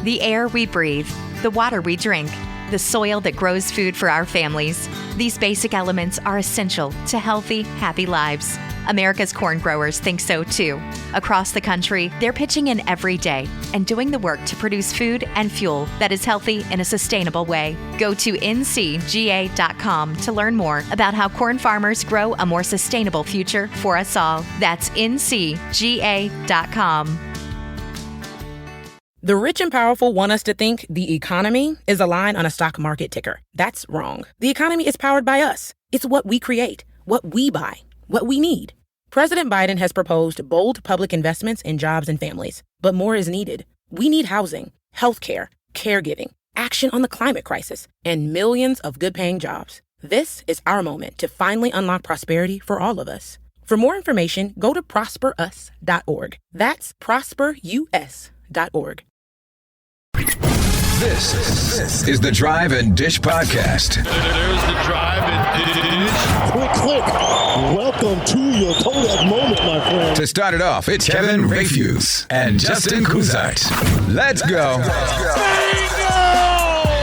The air we breathe, the water we drink, the soil that grows food for our families. These basic elements are essential to healthy, happy lives. America's corn growers think so too. Across the country, they're pitching in every day and doing the work to produce food and fuel that is healthy in a sustainable way. Go to ncga.com to learn more about how corn farmers grow a more sustainable future for us all. That's ncga.com. The rich and powerful want us to think the economy is a line on a stock market ticker. That's wrong. The economy is powered by us. It's what we create, what we buy, what we need. President Biden has proposed bold public investments in jobs and families, but more is needed. We need housing, healthcare, caregiving, action on the climate crisis, and millions of good-paying jobs. This is our moment to finally unlock prosperity for all of us. For more information, go to prosperus.org. That's prosperus.org. This is the Drive and Dish Podcast. There's the Drive and Dish. Quick. Welcome to your Kodak moment, my friend. To start it off, it's Kevin Rayfuse and Justin Kuzite. Let's go. Bingo!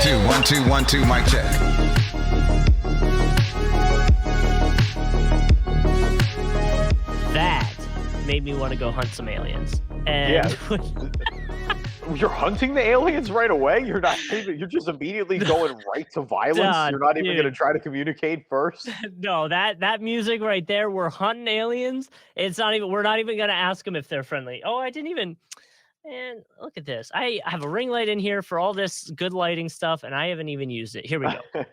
2 1 2 1 2 mic check. That made me want to go hunt some aliens. And yeah. You're hunting the aliens right away? You're just immediately going right to violence? You're not even going to try to communicate first? No, that music right there, we're hunting aliens. We're not even going to ask them if they're friendly. Oh, and look at this. I have a ring light in here for all this good lighting stuff, and I haven't even used it. Here we go.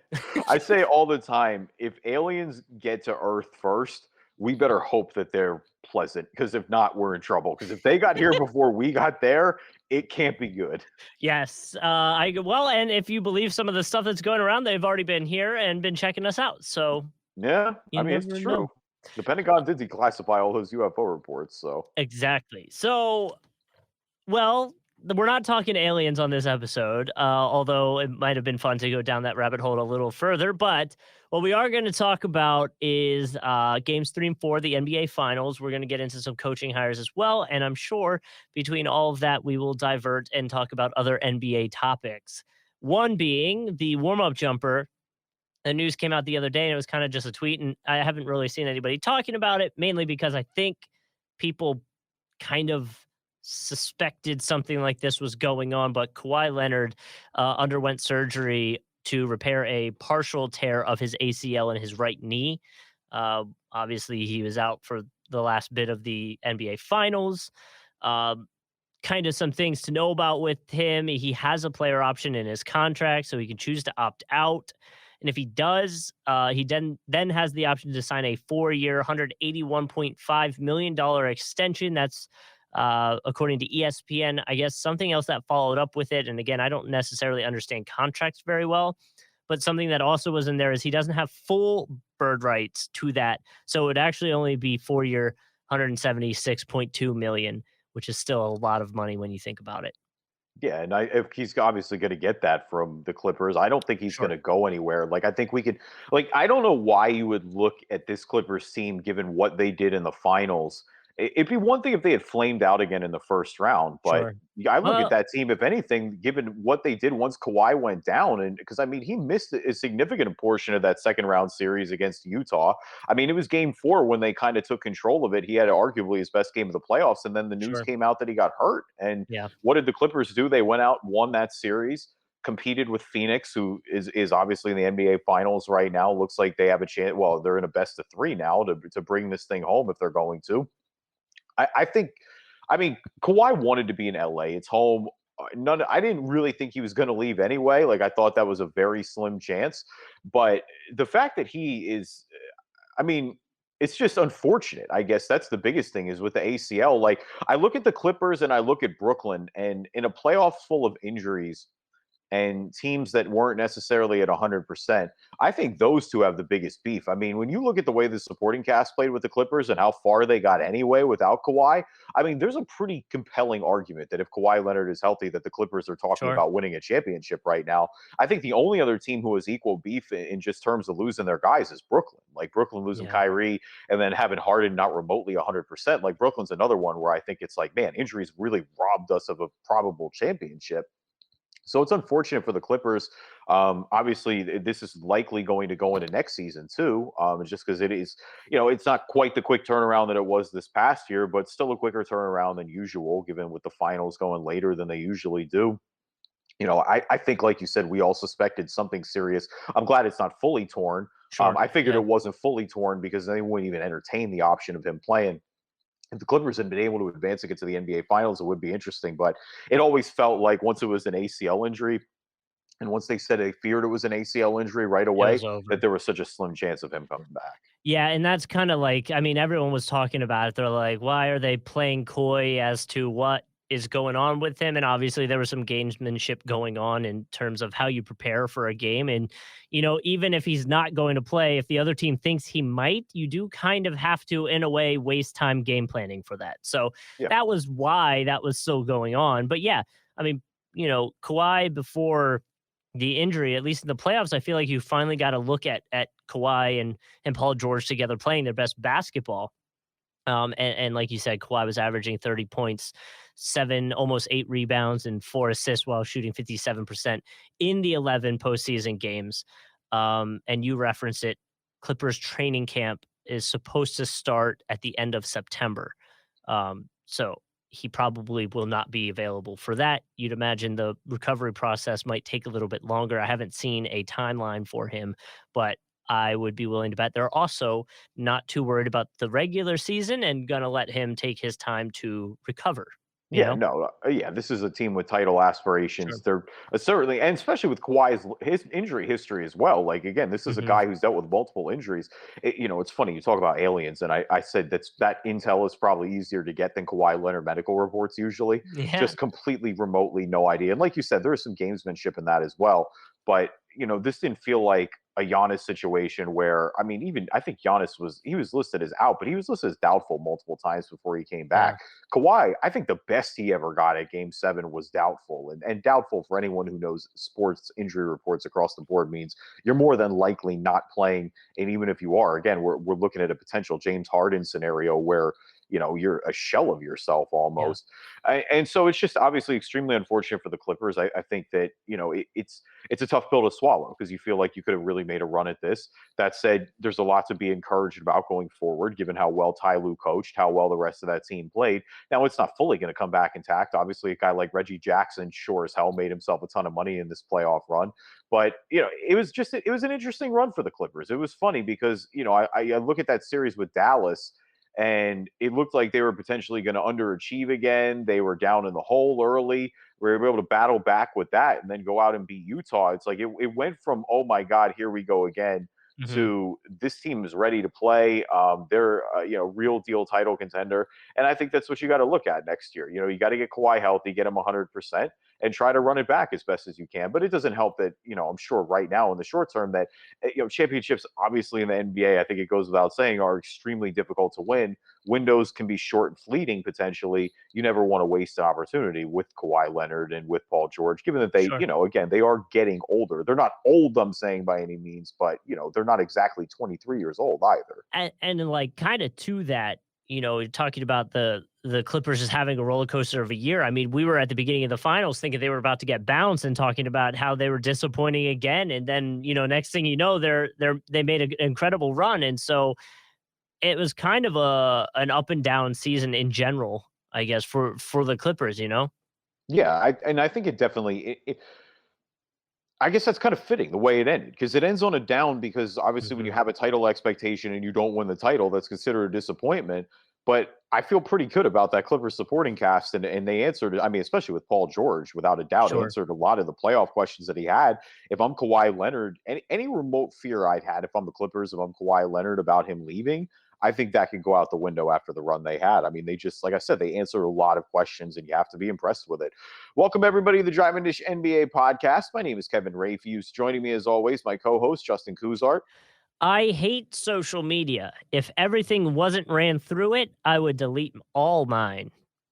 I say all the time, if aliens get to Earth first, we better hope that they're pleasant, because if not, we're in trouble. Because if they got here before we got there, it can't be good. Yes. And if you believe some of the stuff that's going around, they've already been here and been checking us out. So yeah, it's true. Know. The Pentagon did declassify all those UFO reports. So exactly. So, well, we're not talking aliens on this episode, although it might have been fun to go down that rabbit hole a little further. But what we are going to talk about is games 3 and 4, the NBA Finals. We're going to get into some coaching hires as well. And I'm sure between all of that, we will divert and talk about other NBA topics. One being the warm-up jumper. The news came out the other day, and it was kind of just a tweet. And I haven't really seen anybody talking about it, mainly because I think people kind of suspected something like this was going on, but Kawhi Leonard underwent surgery to repair a partial tear of his ACL in his right knee. Obviously, he was out for the last bit of the NBA Finals. Kind of some things to know about with him. He has a player option in his contract, so he can choose to opt out. And if he does, he then has the option to sign a 4-year, $181.5 million extension. That's according to ESPN. I guess something else that followed up with it, and again, I don't necessarily understand contracts very well, but something that also was in there is he doesn't have full bird rights to that, so it would actually only be 4-year, $176.2 million, which is still a lot of money when you think about it. Yeah, and if he's obviously going to get that from the Clippers, I don't think he's going to go anywhere. Like, I think we could, I don't know why you would look at this Clippers team given what they did in the finals. It'd be one thing if they had flamed out again in the first round, but I look at that team, if anything, given what they did once Kawhi went down, and because he missed a significant portion of that second round series against Utah. It was game 4 when they kind of took control of it. He had arguably his best game of the playoffs, and then the news came out that he got hurt. And what did the Clippers do? They went out, won that series, competed with Phoenix, who is obviously in the NBA Finals right now. Looks like they have a chance. Well, they're in a best of 3 now to bring this thing home if they're going to. I think Kawhi wanted to be in LA. It's home. I didn't really think he was going to leave anyway. I thought that was a very slim chance. But the fact that he is, it's just unfortunate. I guess that's the biggest thing is with the ACL. I look at the Clippers and I look at Brooklyn, and in a playoff full of injuries and teams that weren't necessarily at 100%, I think those two have the biggest beef. When you look at the way the supporting cast played with the Clippers and how far they got anyway without Kawhi, there's a pretty compelling argument that if Kawhi Leonard is healthy, that the Clippers are talking about winning a championship right now. I think the only other team who has equal beef in just terms of losing their guys is Brooklyn. Brooklyn losing Kyrie and then having Harden not remotely 100%. Brooklyn's another one where I think it's man, injuries really robbed us of a probable championship. So it's unfortunate for the Clippers. Obviously, this is likely going to go into next season too, just because it is, it's not quite the quick turnaround that it was this past year, but still a quicker turnaround than usual, given with the finals going later than they usually do. I think, like you said, we all suspected something serious. I'm glad it's not fully torn. Sure. I figured Yeah. it wasn't fully torn because they wouldn't even entertain the option of him playing. If the Clippers had been able to advance and get to the NBA Finals, it would be interesting. But it always felt like once it was an ACL injury, and once they said they feared it was an ACL injury right away, was over. that there was such a slim chance of him coming back. Yeah, and that's kind of like, I mean, everyone was talking about it. They're like, why are they playing coy as to what is going on with him? And obviously there was some gamesmanship going on in terms of how you prepare for a game. And, even if he's not going to play, if the other team thinks he might, you do kind of have to, in a way, waste time game planning for that. So that was why that was still going on. But yeah, I mean, Kawhi before the injury, at least in the playoffs, I feel like you finally got to look at Kawhi and Paul George together playing their best basketball. And like you said, Kawhi was averaging 30 points, almost 8 rebounds, and 4 assists while shooting 57% in the 11 postseason games. And you referenced it. Clippers training camp is supposed to start at the end of September. So he probably will not be available for that. You'd imagine the recovery process might take a little bit longer. I haven't seen a timeline for him, but I would be willing to bet they're also not too worried about the regular season and going to let him take his time to recover. This is a team with title aspirations. They're certainly, and especially with Kawhi's his injury history as well. Like, again, this is a guy who's dealt with multiple injuries. It's funny, you talk about aliens, and I said that intel is probably easier to get than Kawhi Leonard medical reports usually. Just completely remotely no idea. And like you said, there is some gamesmanship in that as well. But this didn't feel like a Giannis situation where, I mean, I think Giannis was listed as out, but he was listed as doubtful multiple times before he came back. Yeah. Kawhi, I think the best he ever got at Game 7 was doubtful, and doubtful for anyone who knows sports injury reports across the board means you're more than likely not playing. And even if you are, again, we're looking at a potential James Harden scenario where you're a shell of yourself almost. Yeah. And so it's just obviously extremely unfortunate for the Clippers. I think that, it's a tough pill to swallow because you feel like you could have really made a run at this. That said, there's a lot to be encouraged about going forward, given how well Ty Lue coached, how well the rest of that team played. Now, it's not fully going to come back intact. Obviously, a guy like Reggie Jackson sure as hell made himself a ton of money in this playoff run. But, it was an interesting run for the Clippers. It was funny because, I look at that series with Dallas, and it looked like they were potentially going to underachieve again. They were down in the hole early. We were able to battle back with that and then go out and beat Utah. It's like it went from, oh my God, here we go again, to this team is ready to play. They're real deal title contender. And I think that's what you got to look at next year. You got to get Kawhi healthy, get him 100%, and try to run it back as best as you can. But it doesn't help that, I'm sure right now in the short term that, championships, obviously in the NBA, I think it goes without saying, are extremely difficult to win. Windows can be short and fleeting potentially. You never want to waste an opportunity with Kawhi Leonard and with Paul George, given that they, again, they are getting older. They're not old, I'm saying, by any means, but, they're not exactly 23 years old either. And like kind of to that, talking about the Clippers is having a roller coaster of a year. I mean, we were at the beginning of the finals thinking they were about to get bounced and talking about how they were disappointing again. And then, next thing you know, they made an incredible run. And so it was kind of an up and down season in general, I guess, for the Clippers, Yeah, I think it definitely I guess that's kind of fitting the way it ended, because it ends on a down because obviously when you have a title expectation and you don't win the title, that's considered a disappointment. But I feel pretty good about that Clippers supporting cast, and they answered, I mean, especially with Paul George, without a doubt, answered a lot of the playoff questions that he had. If I'm Kawhi Leonard, any remote fear I'd had if I'm the Clippers, if I'm Kawhi Leonard about him leaving, I think that could go out the window after the run they had. I mean, they just, like I said, they answered a lot of questions, and you have to be impressed with it. Welcome, everybody, to the Driving Dish NBA podcast. My name is Kevin Rayfuse. Joining me, as always, my co-host, Justin Kuzart. I hate social media. If everything wasn't ran through it, I would delete all mine.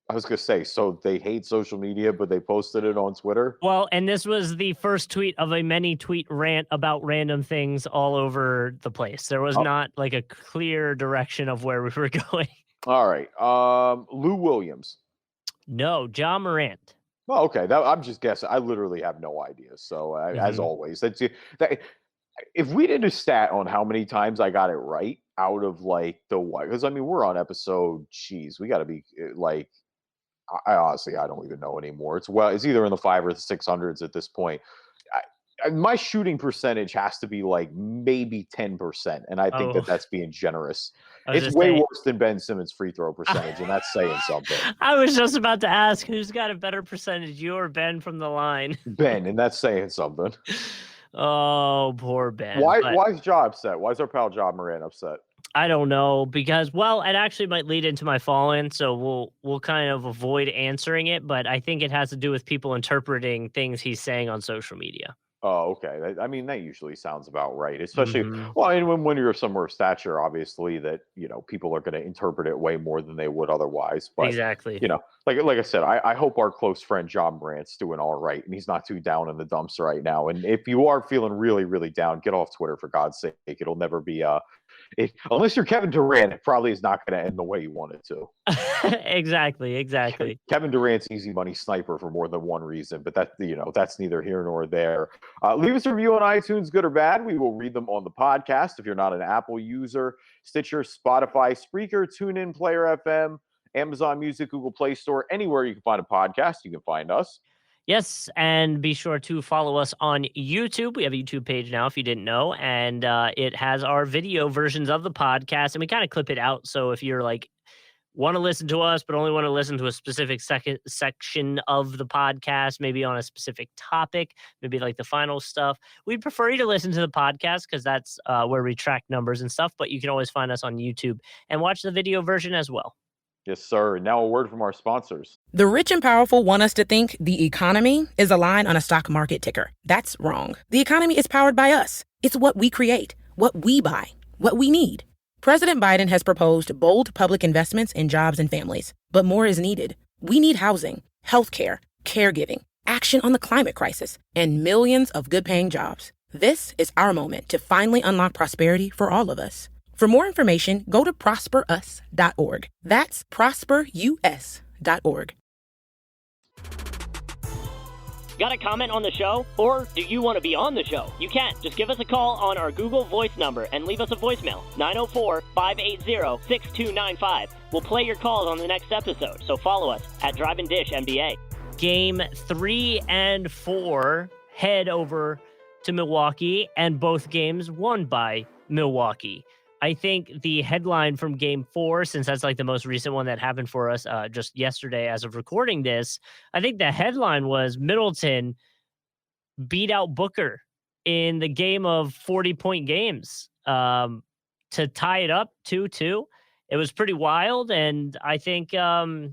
I was going to say, so they hate social media, but they posted it on Twitter? Well, and this was the first tweet of a many tweet rant about random things all over the place. There was not like a clear direction of where we were going. All right. Lou Williams. No, Ja Morant. Well, okay. I'm just guessing. I literally have no idea. So as always, that if we did a stat on how many times I got it right out of like the what, because I mean we're on episode, geez, we got to be like, I honestly I don't even know anymore. It's either in the 5 or the 600s at this point. My shooting percentage has to be like maybe 10%, and I think that's being generous. It's way worse than Ben Simmons' free throw percentage, and that's saying something. I was just about to ask who's got a better percentage, you or Ben from the line? Ben, and that's saying something. Oh, poor Ben. Why is Ja upset? Why is our pal Ja Moran upset? I don't know, because it actually might lead into my fall-in, so we'll kind of avoid answering it, but I think it has to do with people interpreting things he's saying on social media. Oh, okay. I mean, that usually sounds about right. Especially, well, and when you're somewhere of stature, obviously, that people are going to interpret it way more than they would otherwise. But exactly, like I said, I hope our close friend John Morant's doing all right, and he's not too down in the dumps right now. And if you are feeling really, really down, get off Twitter for God's sake. It'll never be unless you're Kevin Durant, it probably is not going to end the way you want it to. Exactly. Kevin Durant's easy money sniper for more than one reason, but that's neither here nor there. Leave us a review on iTunes, good or bad. We will read them on the podcast. If you're not an Apple user, Stitcher, Spotify, Spreaker, TuneIn, Player FM, Amazon Music, Google Play Store, anywhere you can find a podcast, you can find us. Yes, and be sure to follow us on YouTube. We have a YouTube page now, if you didn't know, and it has our video versions of the podcast, and we kind of clip it out. So if you're like, want to listen to us, but only want to listen to a specific section of the podcast, maybe on a specific topic, maybe like the final stuff, we'd prefer you to listen to the podcast because that's where we track numbers and stuff, but you can always find us on YouTube and watch the video version as well. Yes, sir. Now a word from our sponsors. The rich and powerful want us to think the economy is a line on a stock market ticker. That's wrong. The economy is powered by us. It's what we create, what we buy, what we need. President Biden has proposed bold public investments in jobs and families, but more is needed. We need housing, healthcare, caregiving, action on the climate crisis, and millions of good-paying jobs. This is our moment to finally unlock prosperity for all of us. For more information, go to prosperus.org. That's prosperus.org. Got a comment on the show? Or do you want to be on the show? You can. Just give us a call on our Google Voice number and leave us a voicemail, 904-580-6295. We'll play your calls on the next episode, so follow us at Drive and Dish NBA. Game 3 and 4 head over to Milwaukee, and both games won by Milwaukee. I think the headline from Game 4, since that's like the most recent one that happened for us just yesterday as of recording this, I think the headline was Middleton beat out Booker in the game of 40-point games to tie it up 2-2. It was pretty wild, and I think I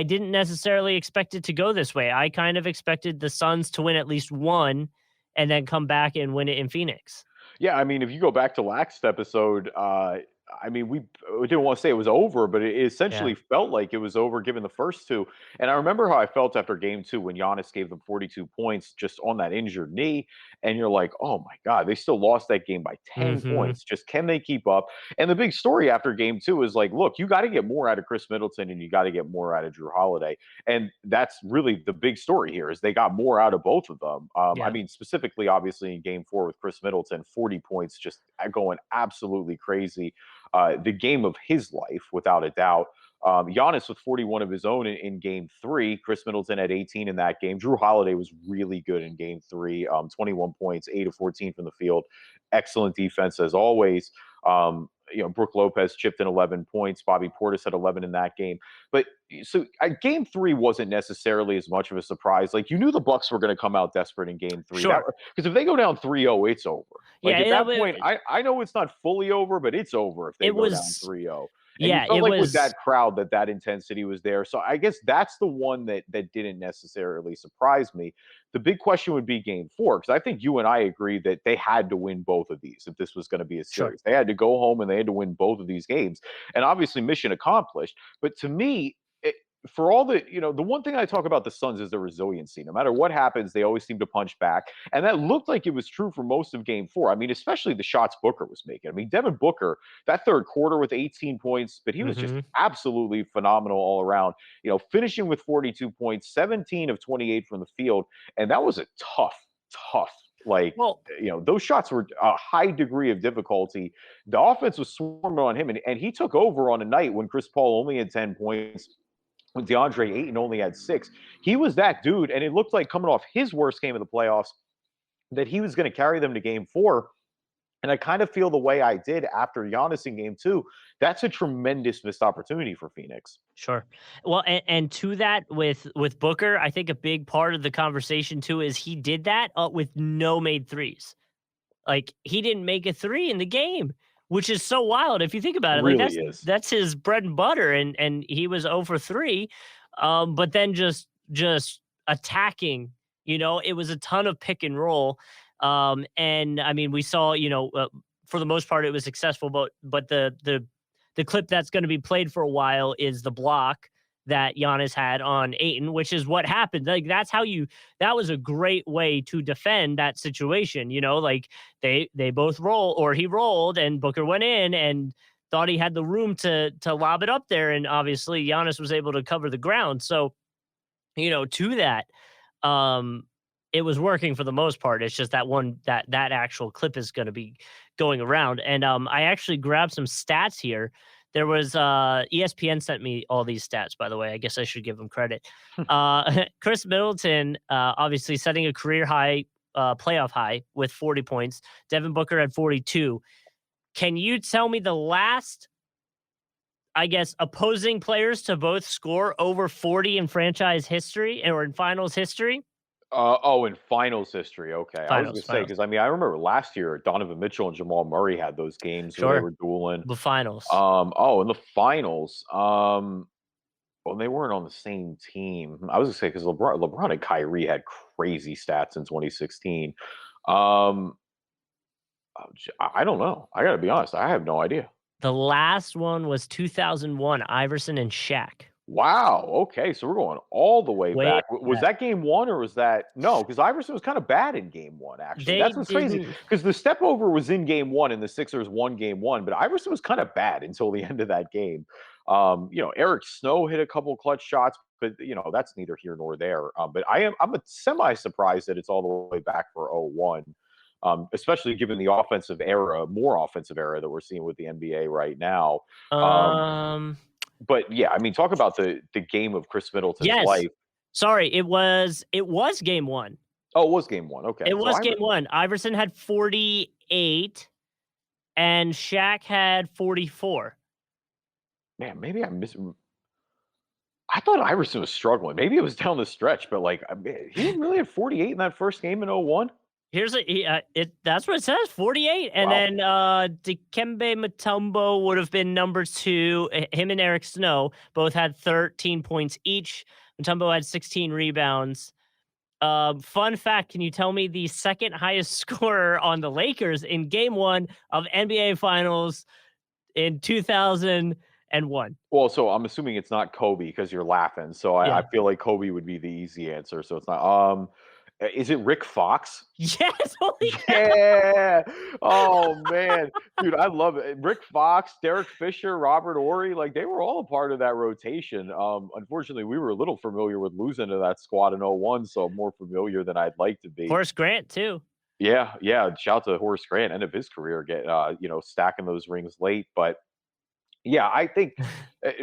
didn't necessarily expect it to go this way. I kind of expected the Suns to win at least one and then come back and win it in Phoenix. Yeah, I mean, if you go back to last episode, I mean, we didn't want to say it was over, but it essentially felt like it was over given the first two. And I remember how I felt after game 2 when Giannis gave them 42 points just on that injured knee. And you're like, oh my God, they still lost that game by 10 points. Just can they keep up? And the big story after game 2 is like, look, you got to get more out of Chris Middleton and you got to get more out of Drew Holiday. And that's really the big story here is they got more out of both of them. I mean, specifically, obviously in game 4 with Chris Middleton, 40 points, just going absolutely crazy. The game of his life, without a doubt. Giannis with 41 of his own in game 3. Chris Middleton had 18 in that game. Drew Holiday was really good in game 3. 21 points, 8 of 14 from the field. Excellent defense as always. Brook Lopez chipped in 11 points. Bobby Portis had 11 in that game. But so game 3 wasn't necessarily as much of a surprise. Like you knew the Bucks were going to come out desperate in game 3. Sure. Because if they go down 3-0, it's over. Like at that point, I know it's not fully over, but it's over if they go down 3-0. And you felt like with that crowd that intensity was there. So I guess that's the one that didn't necessarily surprise me. The big question would be game 4, because I think you and I agree that they had to win both of these if this was going to be a series. Sure. They had to go home and they had to win both of these games. And obviously mission accomplished. But to me, for all the, the one thing I talk about the Suns is their resiliency. No matter what happens, they always seem to punch back. And that looked like it was true for most of game 4. I mean, especially the shots Booker was making. I mean, Devin Booker, that third quarter with 18 points, but he was just absolutely phenomenal all around, finishing with 42 points, 17 of 28 from the field. And that was a tough, those shots were a high degree of difficulty. The offense was swarming on him, and he took over on a night when Chris Paul only had 10 points. When DeAndre Ayton only had 6, he was that dude, and it looked like coming off his worst game of the playoffs that he was going to carry them to game 4. And I kind of feel the way I did after Giannis in game 2. That's a tremendous missed opportunity for Phoenix. Sure. Well, and to that with Booker, I think a big part of the conversation too is he did that with no made threes. Like, he didn't make a 3 in the game, which is so wild if you think about it. Really that's his bread and butter, and he was 0 for 3. But then just attacking, it was a ton of pick and roll. And I mean, we saw, for the most part, it was successful, but the clip that's going to be played for a while is the block that Giannis had on Ayton, which is what happened. Like, that was a great way to defend that situation. Like they both he rolled and Booker went in and thought he had the room to lob it up there. And obviously Giannis was able to cover the ground. So, to that, it was working for the most part. It's just that that actual clip is going to be going around. And I actually grabbed some stats here. There was ESPN sent me all these stats, by the way. I guess I should give them credit. Chris Middleton, obviously setting a career high, playoff high with 40 points. Devin Booker had 42. Can you tell me the last, I guess, opposing players to both score over 40 in franchise history or in finals history? In finals history. Okay. I was going to say, because I remember last year, Donovan Mitchell and Jamal Murray had those games where they were dueling. The finals. In the finals. Well, they weren't on the same team. I was going to say, because LeBron and Kyrie had crazy stats in 2016. I don't know. I got to be honest. I have no idea. The last one was 2001, Iverson and Shaq. Wow. Okay. So we're going all the way back. Was that game 1 or was that no? Because Iverson was kind of bad in game 1, actually. That's what's crazy. Because the step over was in game 1 and the Sixers won game 1, but Iverson was kind of bad until the end of that game. Eric Snow hit a couple clutch shots, but that's neither here nor there. But I'm a semi surprised that it's all the way back for 0-1. Especially given the more offensive era that we're seeing with the NBA right now. But yeah, I mean, talk about the game of Chris Middleton's life. Sorry, it was game 1. Oh, it was game 1. Okay. It was game 1. Iverson had 48 and Shaq had 44. Man, maybe I thought Iverson was struggling. Maybe it was down the stretch, but he didn't really have 48 in that first game in 0-1. That's what it says, 48. And then Dikembe Mutombo would have been number 2. Him and Eric Snow both had 13 points each. Mutombo had 16 rebounds. Fun fact, can you tell me the second highest scorer on the Lakers in game 1 of NBA Finals in 2001? Well, so I'm assuming it's not Kobe because you're laughing. So I feel like Kobe would be the easy answer. So it's not. Is it Rick Fox? Yes. Holy yeah. Oh man, dude, I love it. Rick Fox, Derek Fisher, Robert Horry, they were all a part of that rotation. Unfortunately, we were a little familiar with losing to that squad in 0-1, so more familiar than I'd like to be. Horace Grant too. Yeah. Shout out to Horace Grant, end of his career, stacking those rings late. But yeah, I think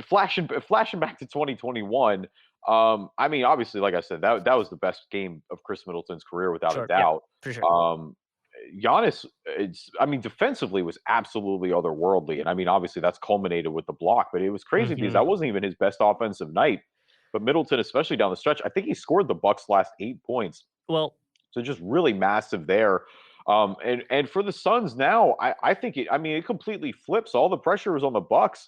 flashing back to 2021. Obviously, like I said, that was the best game of Chris Middleton's career without a doubt. Yeah, for sure. Giannis, defensively was absolutely otherworldly, and obviously that's culminated with the block. But it was crazy because that wasn't even his best offensive night. But Middleton, especially down the stretch, I think he scored the Bucks' last 8 points. Well, so just really massive there. And for the Suns now, I think it completely flips. All the pressure was on the Bucks.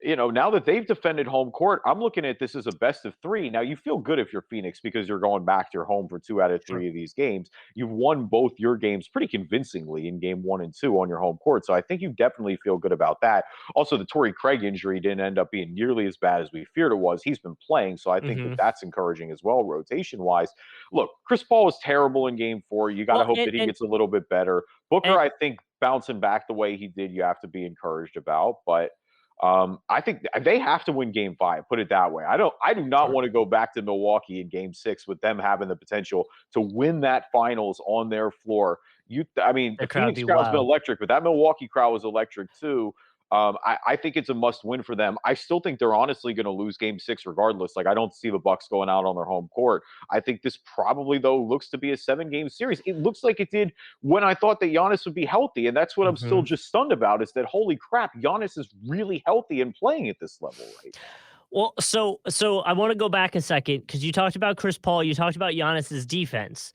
now that they've defended home court, I'm looking at this as a best of 3. Now, you feel good if you're Phoenix because you're going back to your home for 2 out of 3 of these games. You've won both your games pretty convincingly in game 1 and 2 on your home court. So I think you definitely feel good about that. Also, the Torrey Craig injury didn't end up being nearly as bad as we feared it was. He's been playing, so I think that that's encouraging as well, rotation-wise. Look, Chris Paul was terrible in game 4. You got to hope that he gets a little bit better. Booker, I think, bouncing back the way he did, you have to be encouraged about. But I think they have to win game 5, put it that way. I do not want to go back to Milwaukee in game 6 with them having the potential to win that finals on their floor. The Phoenix crowd's been electric, but that Milwaukee crowd was electric too. I think it's a must win for them. I still think they're honestly going to lose game 6 regardless. Like, I don't see the Bucks going out on their home court. I think this probably, though, looks to be a 7-game series. It looks like it did when I thought that Giannis would be healthy. And that's what I'm still just stunned about, is that, holy crap, Giannis is really healthy and playing at this level right now. Well, so I want to go back a second, because you talked about Chris Paul, you talked about Giannis's defense.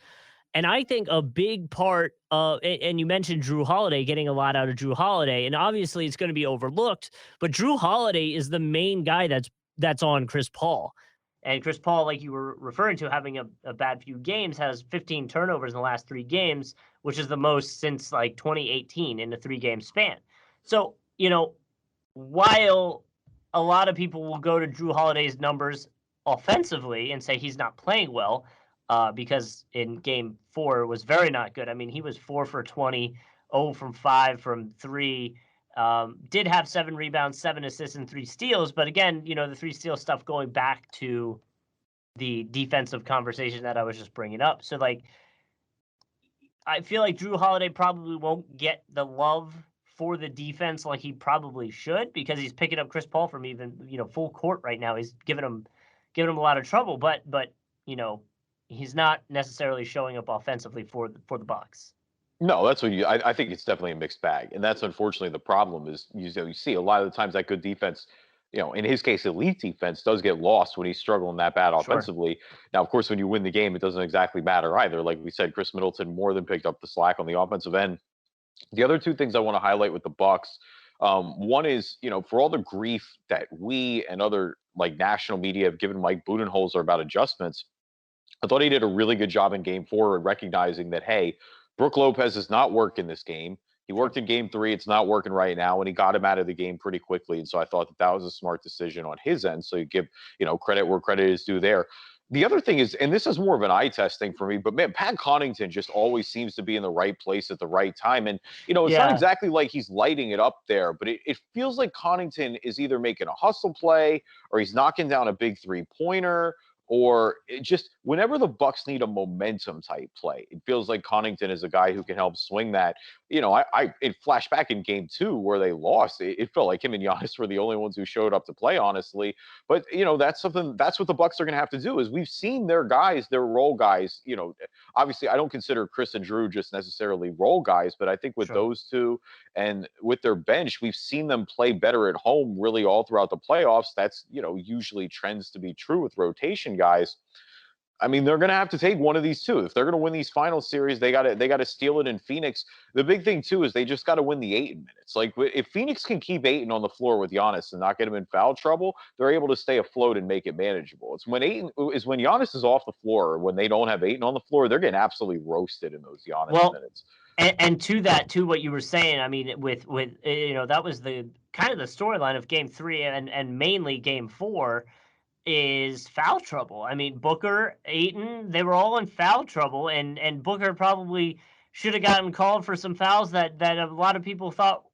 And I think a big part of, and you mentioned Jrue Holiday, getting a lot out of Jrue Holiday, and obviously it's going to be overlooked, but Jrue Holiday is the main guy that's on Chris Paul. And Chris Paul, like you were referring to, having a bad few games, has 15 turnovers in the last 3 games, which is the most since like 2018 in a 3-game span. So, while a lot of people will go to Jrue Holiday's numbers offensively and say he's not playing well, because in game 4 was very not good. I mean, he was 4 for 20, 0 from 5 from 3, did have 7 rebounds, 7 assists, and 3 steals. But again, the 3 steal stuff going back to the defensive conversation that I was just bringing up. So, like, I feel like Jrue Holiday probably won't get the love for the defense like he probably should, because he's picking up Chris Paul from even, full court right now. He's giving him a lot of trouble, but he's not necessarily showing up offensively for the Bucks. No, that's what I think it's definitely a mixed bag. And that's unfortunately the problem, is you see a lot of the times that good defense, in his case, elite defense, does get lost when he's struggling that bad offensively. Now, of course, when you win the game, it doesn't exactly matter either. Like we said, Chris Middleton more than picked up the slack on the offensive end. The other 2 things I want to highlight with the Bucks, one is, for all the grief that we and other like national media have given Mike Budenholzer about adjustments, I thought he did a really good job in game 4 at recognizing that, hey, Brook Lopez has not worked in this game. He worked in game 3. It's not working right now, and he got him out of the game pretty quickly. And so I thought that was a smart decision on his end. So you give, credit where credit is due there. The other thing is, and this is more of an eye test thing for me, but man, Pat Connaughton just always seems to be in the right place at the right time. And, it's not exactly like he's lighting it up there, but it feels like Connaughton is either making a hustle play, or he's knocking down a big 3-pointer, or just whenever the Bucks need a momentum type play, it feels like Connaughton is a guy who can help swing that. It flashed back in game 2 where they lost. It felt like him and Giannis were the only ones who showed up to play, honestly. But, that's what the Bucks are going to have to do, is we've seen their guys, their role guys, obviously I don't consider Chris and Jrue just necessarily role guys, but I think with those 2 and with their bench, we've seen them play better at home really all throughout the playoffs. That's, usually trends to be true with rotation guys. I mean, they're going to have to take one of these 2. If they're going to win these final series, they got to steal it in Phoenix. The big thing too is they just got to win the Ayton minutes. Like, if Phoenix can keep Ayton on the floor with Giannis and not get him in foul trouble, they're able to stay afloat and make it manageable. It's when Giannis is off the floor, or when they don't have Ayton on the floor, they're getting absolutely roasted in those Giannis minutes. And to that, to what you were saying, I mean, with that was the kind of the storyline of game 3 and mainly game 4. Is foul trouble. I mean, Booker, Ayton, they were all in foul trouble, and Booker probably should have gotten called for some fouls that a lot of people thought,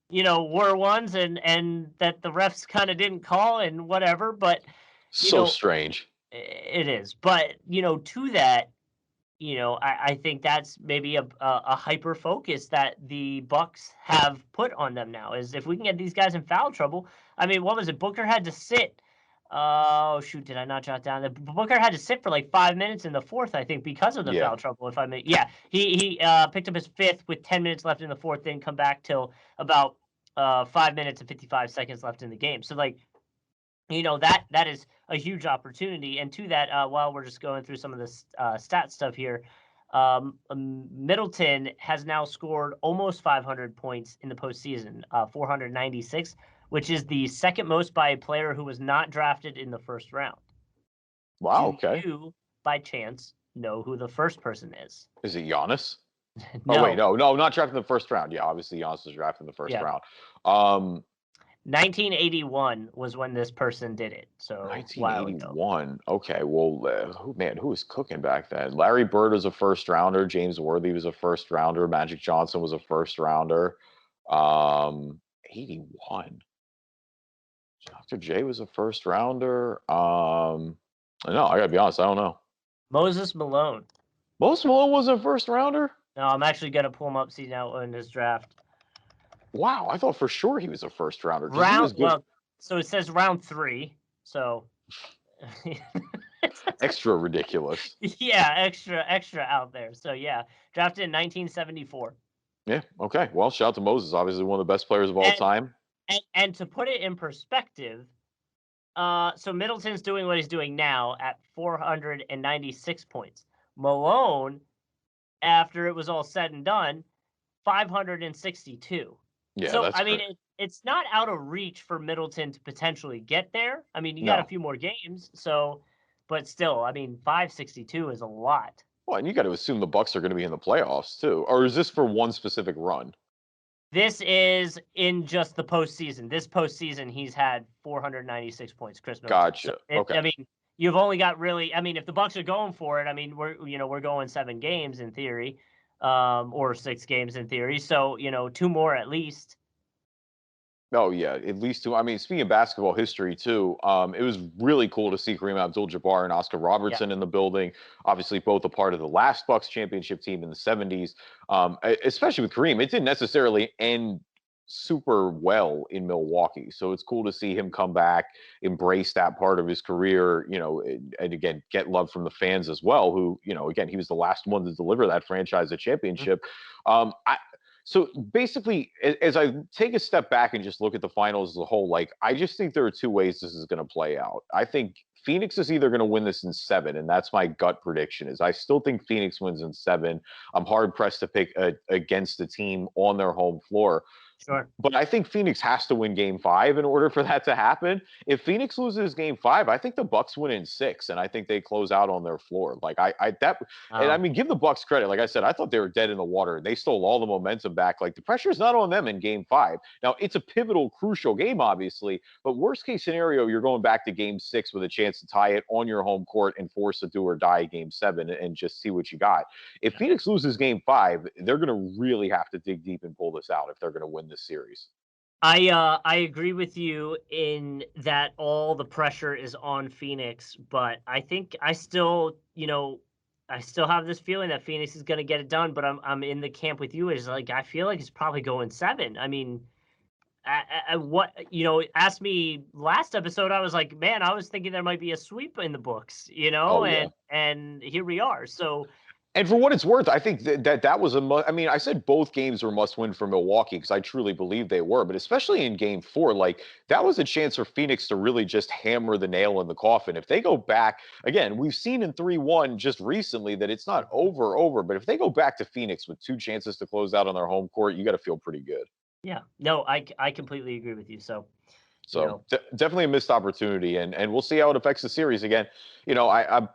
were ones, and that the refs kind of didn't call and whatever. But strange. It is. But to that, I think that's maybe a hyper focus that the Bucks have put on them now, is if we can get these guys in foul trouble. I mean, what was it? Booker had to sit. Oh, shoot, did I not jot down that? Booker had to sit for like 5 minutes in the 4th, I think, because of the foul trouble, if I may. Yeah, he picked up his 5th with 10 minutes left in the 4th, didn't come back till about 5 minutes and 55 seconds left in the game. So, like, that is a huge opportunity. And to that, while we're just going through some of this stat stuff here, Middleton has now scored almost 500 points in the postseason, 496. which is the second most by a player who was not drafted in the first round. Wow, Do okay. you, by chance, know who the first person is? Is it Giannis? No. Oh, wait, no, not drafted in the first round. Yeah, obviously Giannis was drafted in the first round. 1981 was when this person did it. So 1981. Okay, well, who was cooking back then? Larry Bird was a first rounder. James Worthy was a first rounder. Magic Johnson was a first rounder. 81. Dr. J was a first rounder. No, I gotta be honest, I don't know. Moses Malone. Moses Malone was a first rounder? No, I'm actually gonna pull him up, see now in his draft. Wow, I thought for sure he was a first rounder. So it says round 3. So extra ridiculous. Yeah, extra out there. So yeah, drafted in 1974. Yeah. Okay. Well, shout out to Moses. Obviously, one of the best players of all time. And to put it in perspective, so Middleton's doing what he's doing now at 496 points. Malone, after it was all said and done, 562. Yeah, so that's it's not out of reach for Middleton to potentially get there. I mean, you got a few more games, so, but still, 562 is a lot. Well, and you got to assume the Bucks are going to be in the playoffs too, or is this for one specific run? This is in just the postseason. This postseason, he's had 496 points. Chris Middleton. Gotcha. So okay. You've only got really. If the Bucks are going for it, we're going 7 games in theory. Or 6 games in theory. So, 2 more at least. Oh, yeah, at least 2. Speaking of basketball history, too, it was really cool to see Kareem Abdul-Jabbar and Oscar Robertson in the building. Obviously, both a part of the last Bucks championship team in the 70s. Especially with Kareem, it didn't necessarily end super well in Milwaukee. So it's cool to see him come back, embrace that part of his career, and again, get love from the fans as well, who, again, he was the last one to deliver that franchise a championship. So basically, as I take a step back and just look at the finals as a whole, I just think there are 2 ways this is going to play out. I think Phoenix is either going to win this in 7, and that's my gut prediction. Is I still think Phoenix wins in 7. I'm hard pressed to pick against the team on their home floor. Sure. But I think Phoenix has to win Game 5 in order for that to happen. If Phoenix loses Game 5, I think the Bucks win in 6, and I think they close out on their floor. Give the Bucks credit. Like I said, I thought they were dead in the water. They stole all the momentum back. The pressure's not on them in Game 5. Now, it's a pivotal, crucial game, obviously, but worst case scenario, you're going back to Game 6 with a chance to tie it on your home court and force a do or die Game 7 and just see what you got. If Phoenix loses Game 5, they're going to really have to dig deep and pull this out if they're going to win this series. I agree with you in that all the pressure is on Phoenix, but I think I still have this feeling that Phoenix is going to get it done, but I'm in the camp with you. I feel like it's probably going 7. Asked me last episode, I was like, man, I was thinking there might be a sweep in the books, and here we are. So. And for what it's worth, I think that was I said both games were must-win for Milwaukee because I truly believe they were. But especially in Game 4, that was a chance for Phoenix to really just hammer the nail in the coffin. If they go back, again, we've seen in 3-1 just recently that it's not over. But if they go back to Phoenix with 2 chances to close out on their home court, you got to feel pretty good. Yeah. No, I completely agree with you. So definitely a missed opportunity. And we'll see how it affects the series. Again, I'm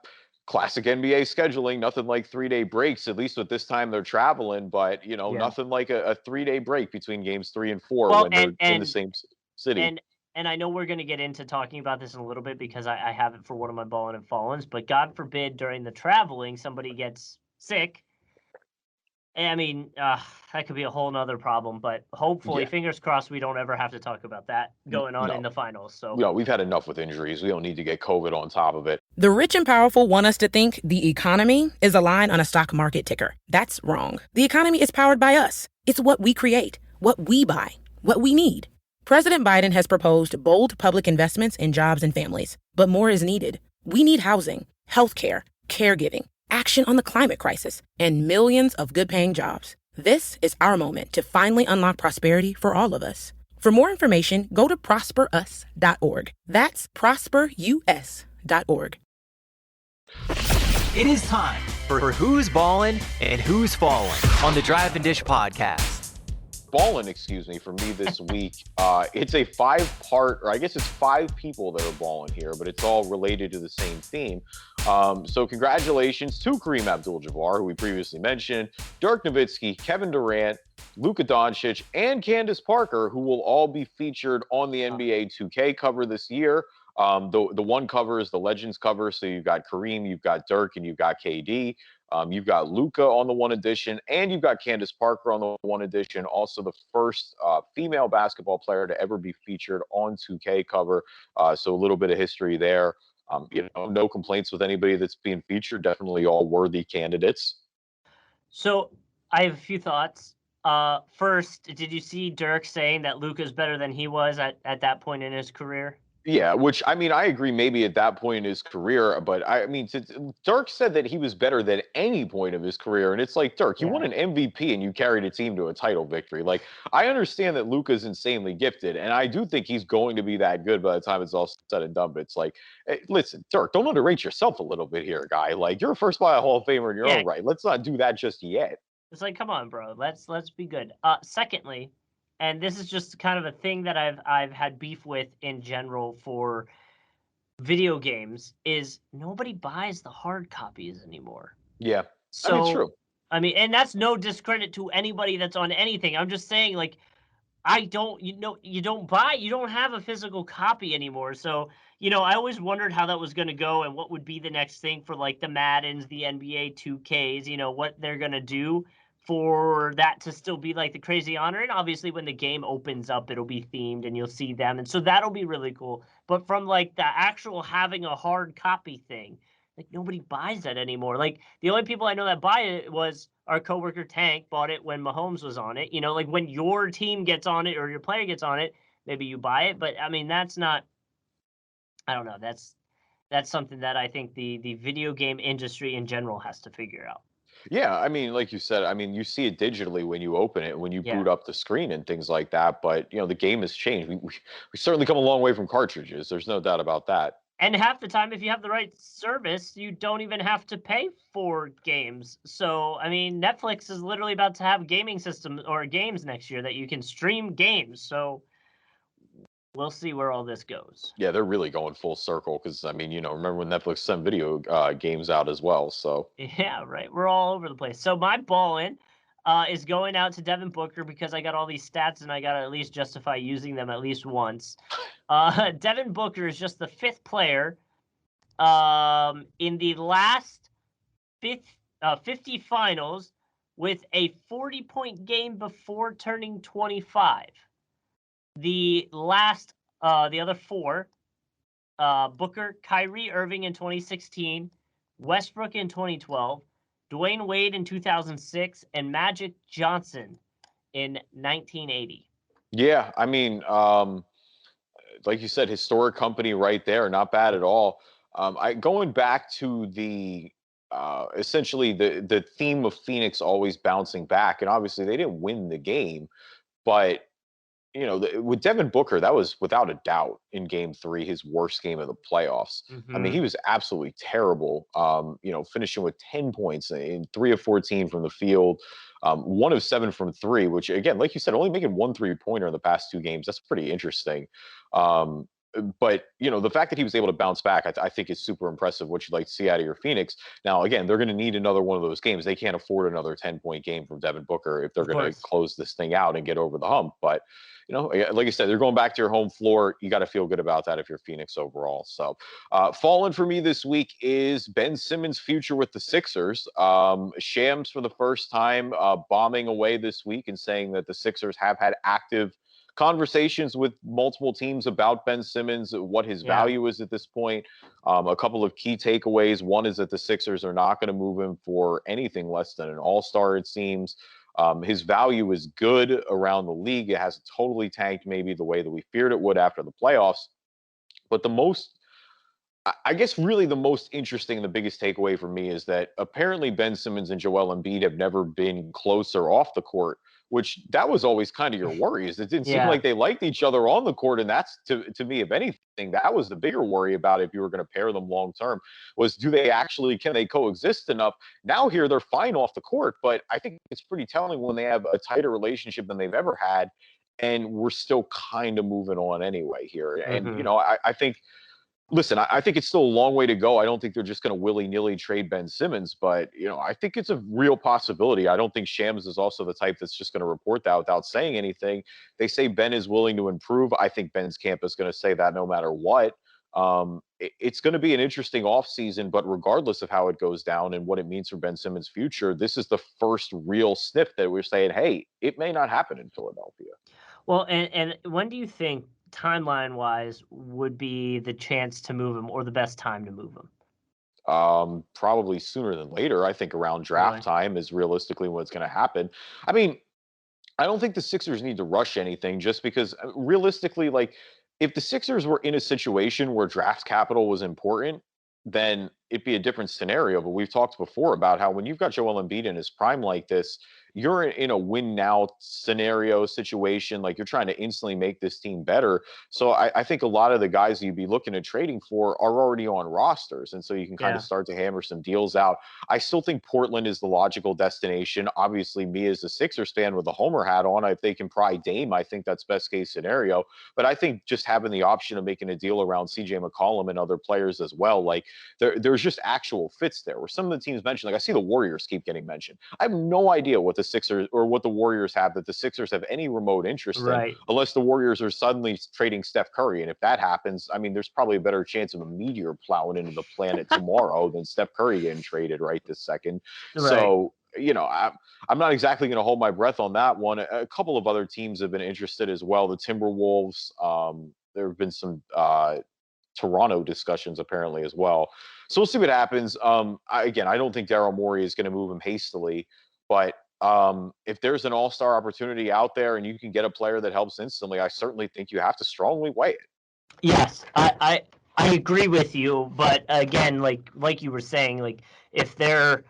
classic NBA scheduling, nothing like 3-day breaks, at least with this time they're traveling, but nothing like a 3-day break between games 3 and 4 when they're in the same city. And I know we're going to get into talking about this in a little bit because I have it for one of my Ballin' and Fallins, but God forbid during the traveling somebody gets sick. That could be a whole nother problem, but hopefully, fingers crossed, we don't ever have to talk about that going on in the finals. So, we've had enough with injuries. We don't need to get COVID on top of it. The rich and powerful want us to think the economy is a line on a stock market ticker. That's wrong. The economy is powered by us. It's what we create, what we buy, what we need. President Biden has proposed bold public investments in jobs and families, but more is needed. We need housing, healthcare, caregiving, action on the climate crisis, and millions of good-paying jobs. This is our moment to finally unlock prosperity for all of us. For more information, go to prosperus.org. That's prosperus.org. It is time for Who's Ballin' and Who's Fallin' on the Drive and Dish podcast. ballin', for me this week. It's a 5-part, or I guess it's 5 people that are ballin' here, but it's all related to the same theme. So congratulations to Kareem Abdul-Jabbar, who we previously mentioned, Dirk Nowitzki, Kevin Durant, Luka Doncic, and Candace Parker, who will all be featured on the NBA 2K cover this year. The one cover is the Legends cover, so you've got Kareem, you've got Dirk, and you've got KD. You've got Luka on the 1 edition, and you've got Candace Parker on the 1 edition, also the first female basketball player to ever be featured on 2K cover. So a little bit of history there. No complaints with anybody that's being featured. Definitely all worthy candidates. So I have a few thoughts. First, did you see Dirk saying that Luka's better than he was at that point in his career? Yeah, which, I mean, I agree maybe at that point in his career, but I mean, Dirk said that he was better than any point of his career, and it's like, Dirk, you won an MVP and you carried a team to a title victory. Like, I understand that Luka's insanely gifted, and I do think he's going to be that good by the time it's all said and done, but it's like, hey, listen, Dirk, don't underrate yourself a little bit here, guy. Like, you're a first-ballot Hall of Famer in your own right. Let's not do that just yet. It's like, come on, bro. Let's be good. Secondly, and this is just kind of a thing that I've had beef with in general for video games, is nobody buys the hard copies anymore. Yeah. So, I mean, it's true. I mean, and that's no discredit to anybody that's on anything. I'm just saying, like, you don't have a physical copy anymore. So, I always wondered how that was going to go and what would be the next thing for, like, the Maddens, the NBA 2Ks, what they're going to do for that to still be like the crazy honor. And obviously when the game opens up, it'll be themed and you'll see them. And so that'll be really cool. But from like the actual having a hard copy thing, like nobody buys that anymore. Like the only people I know that buy it was our coworker Tank bought it when Mahomes was on it. Like when your team gets on it or your player gets on it, maybe you buy it. But I mean, that's not, I don't know. That's something that I think the video game industry in general has to figure out. Yeah, I mean, like you said, I mean, you see it digitally when you open it, when you boot up the screen and things like that. But, the game has changed. We certainly come a long way from cartridges. There's no doubt about that. And half the time, if you have the right service, you don't even have to pay for games. So, I mean, Netflix is literally about to have gaming systems or games next year that you can stream games. So we'll see where all this goes. Yeah, they're really going full circle because, I mean, remember when Netflix sent video games out as well, so. Yeah, right. We're all over the place. So my ball-in is going out to Devin Booker because I got all these stats and I got to at least justify using them at least once. Devin Booker is just the 5th player in the last 50 finals with a 40-point game before turning 25. The other 4, Booker, Kyrie Irving in 2016, Westbrook in 2012, Dwayne Wade in 2006, and Magic Johnson in 1980. Yeah, I mean, like you said, historic company right there. Not bad at all. Going back to the essentially the theme of Phoenix always bouncing back, and obviously they didn't win the game, but with Devin Booker, that was without a doubt in Game 3 his worst game of the playoffs. Mm-hmm. I mean, he was absolutely terrible. Finishing with 10 points in 3 of 14 from the field, 1 of 7 from 3, which again, like you said, only making 1 3-pointer in the past 2 games. That's pretty interesting. But the fact that he was able to bounce back, I think is super impressive. What you'd like to see out of your Phoenix. Now, again, they're going to need another one of those games. They can't afford another 10-point game from Devin Booker if they're going to close this thing out and get over the hump. But like I said, they're going back to your home floor. You got to feel good about that if you're Phoenix overall. So, fallen for me this week is Ben Simmons' future with the Sixers. Shams for the first time bombing away this week and saying that the Sixers have had active conversations with multiple teams about Ben Simmons, what his value is at this point. A couple of key takeaways. One is that the Sixers are not going to move him for anything less than an all-star, it seems. His value is good around the league. It hasn't totally tanked maybe the way that we feared it would after the playoffs. But I guess really the most interesting and the biggest takeaway for me is that apparently Ben Simmons and Joel Embiid have never been closer off the court, which that was always kind of your worries. It didn't seem like they liked each other on the court, and that's to me, if anything, That was the bigger worry about if you were going to pair them long term, was can they coexist enough? Now here they're fine off the court, but I think it's pretty telling when they have a tighter relationship than they've ever had, and we're still kind of moving on anyway here. And, I think, listen, I think it's still a long way to go. I don't think they're just going to willy-nilly trade Ben Simmons, but, I think it's a real possibility. I don't think Shams is also the type that's just going to report that without saying anything. They say Ben is willing to improve. I think Ben's camp is going to say that no matter what. It's going to be an interesting offseason, but regardless of how it goes down and what it means for Ben Simmons' future, this is the first real sniff that we're saying, hey, it may not happen in Philadelphia. Well, and when do you think, timeline-wise, would be the chance to move him or the best time to move him? Probably sooner than later. I think around draft time is realistically what's going to happen. I mean, I don't think the Sixers need to rush anything, just because realistically, like, if the Sixers were in a situation where draft capital was important, then it'd be a different scenario. But we've talked before about how when you've got Joel Embiid in his prime like this, you're in a win now scenario situation. Like, you're trying to instantly make this team better. So I think a lot of the guys you'd be looking at trading for are already on rosters. And so you can kind of start to hammer some deals out. I still think Portland is the logical destination. Obviously, me as a Sixers fan with a homer hat on, if they can pry Dame, I think that's best case scenario. But I think just having the option of making a deal around CJ McCollum and other players as well, like there's just actual fits there. Where some of the teams mentioned, like I see the Warriors keep getting mentioned. I have no idea what the Sixers or what the Warriors have that the Sixers have any remote interest in, unless the Warriors are suddenly trading Steph Curry. And if that happens, I mean, there's probably a better chance of a meteor plowing into the planet tomorrow than Steph Curry getting traded right this second. So, I'm not exactly going to hold my breath on that one. A couple of other teams have been interested as well. The Timberwolves, there have been some Toronto discussions apparently as well. So we'll see what happens. I don't think Daryl Morey is going to move him hastily, but if there's an all-star opportunity out there and you can get a player that helps instantly, I certainly think you have to strongly weigh it. Yes, I agree with you, but again, like you were saying, like if their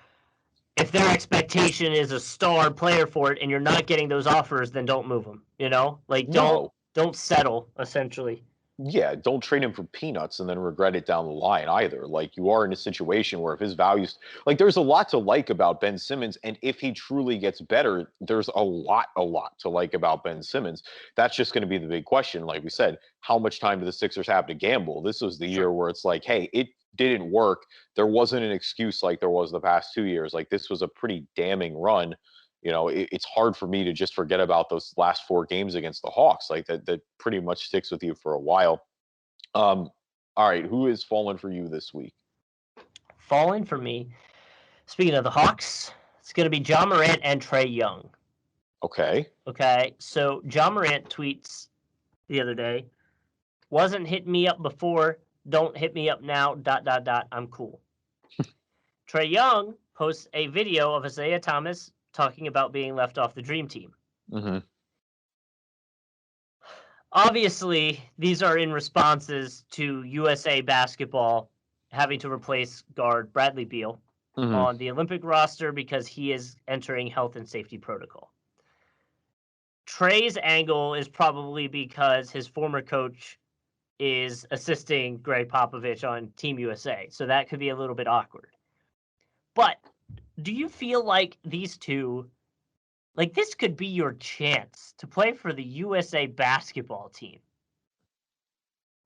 expectation is a star player for it and you're not getting those offers, then don't move them. Don't settle, essentially. Yeah, don't trade him for peanuts and then regret it down the line either. Like, you are in a situation where if his values, like, there's a lot to like about Ben Simmons, and if he truly gets better, there's a lot to like about Ben Simmons. That's just going to be the big question. Like we said, how much time do the Sixers have to gamble? This was the year where it's like, hey, it didn't work. There wasn't an excuse like there was the past 2 years. Like, this was a pretty damning run. It's hard for me to just forget about those last 4 games against the Hawks. Like, that pretty much sticks with you for a while. All right, who is falling for you this week? Falling for me, speaking of the Hawks, it's going to be John Morant and Trae Young. Okay, so John Morant tweets the other day, wasn't hitting me up before, don't hit me up now, ... I'm cool. Trae Young posts a video of Isaiah Thomas talking about being left off the Dream Team. Mm-hmm. Obviously, these are in responses to USA Basketball having to replace guard Bradley Beal on the Olympic roster because he is entering health and safety protocol. Trae's angle is probably because his former coach is assisting Greg Popovich on Team USA, so that could be a little bit awkward. But do you feel like these two, like, this could be your chance to play for the USA Basketball team?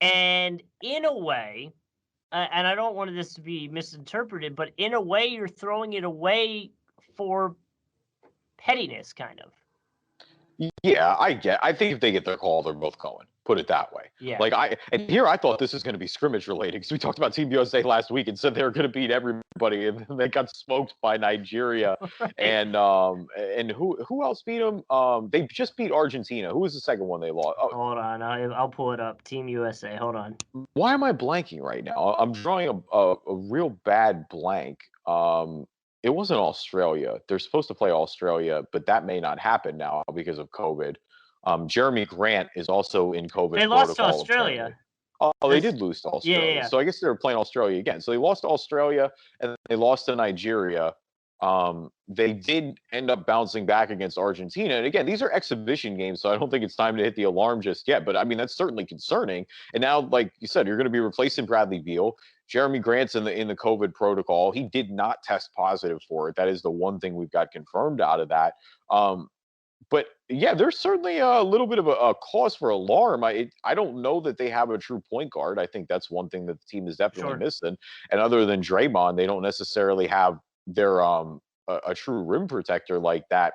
And in a way, and I don't want this to be misinterpreted, but in a way, you're throwing it away for pettiness, kind of. Yeah, I think if they get their call, they're both going. Put it that way. Yeah. I thought this was going to be scrimmage related because we talked about Team USA last week and said they were going to beat everybody, and then they got smoked by Nigeria. Right. And who else beat them? They just beat Argentina. Who was the second one they lost? Oh. Hold on, I'll pull it up. Team USA. Hold on. Why am I blanking right now? I'm drawing a real bad blank. It wasn't Australia. They're supposed to play Australia, but that may not happen now because of COVID. Jeremy Grant is also in COVID. They lost to Australia. Oh, they did lose to Australia. Yeah. So I guess they were playing Australia again. So they lost to Australia and they lost to Nigeria. They did end up bouncing back against Argentina. And again, these are exhibition games, so I don't think it's time to hit the alarm just yet. But I mean, that's certainly concerning. And now, like you said, you're going to be replacing Bradley Beal. Jeremy Grant's in the COVID protocol. He did not test positive for it. That is the one thing we've got confirmed out of that. But yeah, there's certainly a little bit of a cause for alarm. I don't know that they have a true point guard. I think that's one thing that the team is definitely missing. And other than Draymond, they don't necessarily have their a true rim protector like that.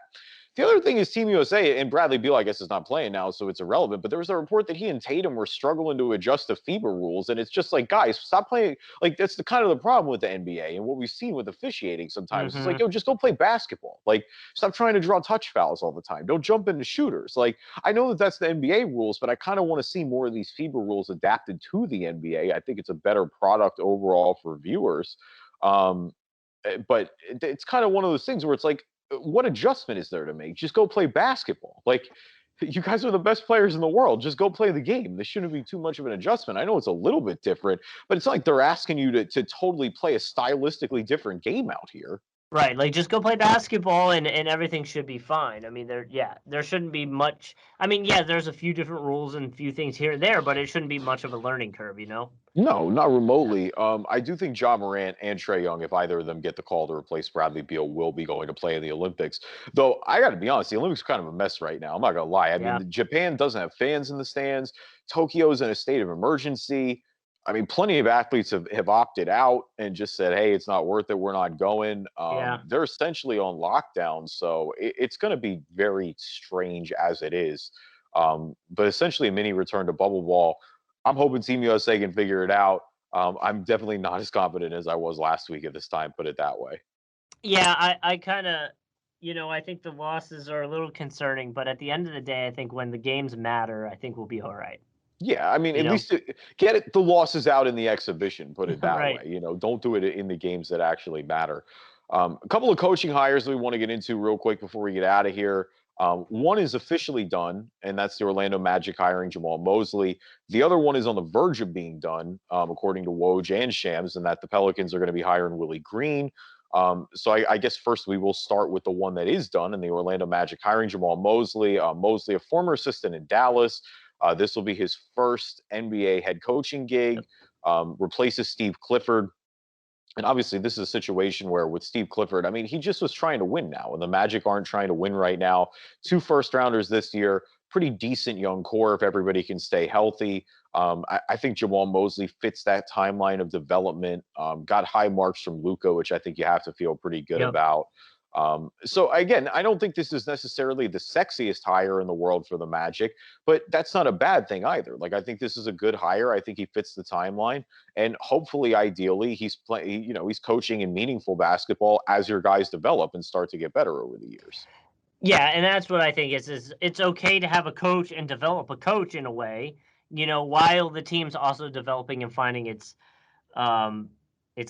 The other thing is Team USA, and Bradley Beal, I guess, is not playing now, so it's irrelevant. But there was a report that he and Tatum were struggling to adjust to FIBA rules, and it's just like, guys, stop playing. Like, that's the kind of the problem with the NBA and what we've seen with officiating sometimes. It's like, yo, just go play basketball. Like, stop trying to draw touch fouls all the time. Don't jump into shooters. Like, I know that that's the NBA rules, but I kind of want to see more of these FIBA rules adapted to the NBA. I think it's a better product overall for viewers. But it's kind of one of those things where it's like, what adjustment is there to make? Just go play basketball. Like, you guys are the best players in the world. Just go play the game. This shouldn't be too much of an adjustment. I know it's a little bit different, but it's not like they're asking you to totally play a stylistically different game out here. Right, like just go play basketball and everything should be fine. I mean, there shouldn't be much. I mean, yeah, there's a few different rules and a few things here and there, but it shouldn't be much of a learning curve, you know? No, not remotely. I do think Ja Morant and Trae Young, if either of them get the call to replace Bradley Beal, will be going to play in the Olympics. Though, I got to be honest, the Olympics are kind of a mess right now. I'm not going to lie. I mean, Japan doesn't have fans in the stands. Tokyo's in a state of emergency. I mean, plenty of athletes have opted out and just said, hey, it's not worth it. We're not going. They're essentially on lockdown. So it's going to be very strange as it is. But essentially a mini return to bubble ball. I'm hoping Team USA can figure it out. I'm definitely not as confident as I was last week at this time, put it that way. Yeah, I kind of, I think the losses are a little concerning. But at the end of the day, I think when the games matter, I think we'll be all right. Yeah, I mean, at least get the losses out in the exhibition, put it that way. Don't do it in the games that actually matter. A couple of coaching hires that we want to get into real quick before we get out of here. One is officially done, and that's the Orlando Magic hiring Jamal Mosley. The other one is on the verge of being done, according to Woj and Shams, and that the Pelicans are going to be hiring Willie Green. So I guess first we will start with the one that is done, and the Orlando Magic hiring Jamal Mosley. Mosley, a former assistant in Dallas. This will be his first NBA head coaching gig, replaces Steve Clifford. And obviously, this is a situation where with Steve Clifford, I mean, he just was trying to win now, and the Magic aren't trying to win right now. 2 first-rounders this year, pretty decent young core if everybody can stay healthy. I think Jamal Mosley fits that timeline of development, got high marks from Luka, which I think you have to feel pretty good about. So again, I don't think this is necessarily the sexiest hire in the world for the Magic, but that's not a bad thing either. Like, I think this is a good hire. I think he fits the timeline, and hopefully, ideally, he's playing, he's coaching in meaningful basketball as your guys develop and start to get better over the years. Yeah. And that's what I think is it's okay to have a coach and develop a coach in a way, while the team's also developing and finding its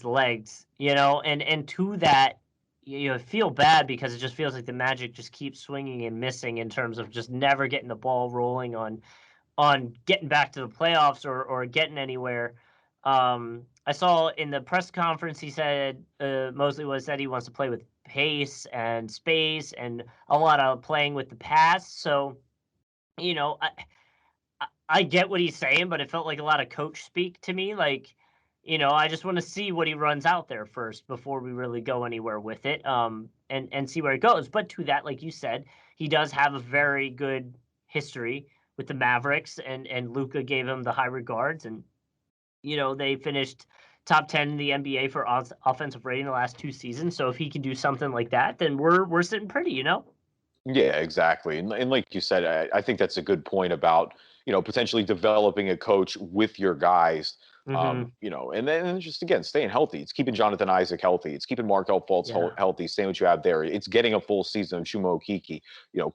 legs, and to that, you feel bad because it just feels like the Magic just keeps swinging and missing in terms of just never getting the ball rolling on getting back to the playoffs or getting anywhere. I saw in the press conference he said Mosley said he wants to play with pace and space and a lot of playing with the pass. So, I get what he's saying, but it felt like a lot of coach speak to me. Like, I just want to see what he runs out there first before we really go anywhere with it, and see where it goes. But to that, like you said, he does have a very good history with the Mavericks, and Luka gave him the high regards. And, they finished top 10 in the NBA for offensive rating the last 2 seasons. So if he can do something like that, then we're sitting pretty, Yeah, exactly. And like you said, I think that's a good point about, potentially developing a coach with your guys. And then just, again, staying healthy. It's keeping Jonathan Isaac healthy. It's keeping Markelle Fultz healthy, staying what you have there. It's getting a full season of Chuma Okeke,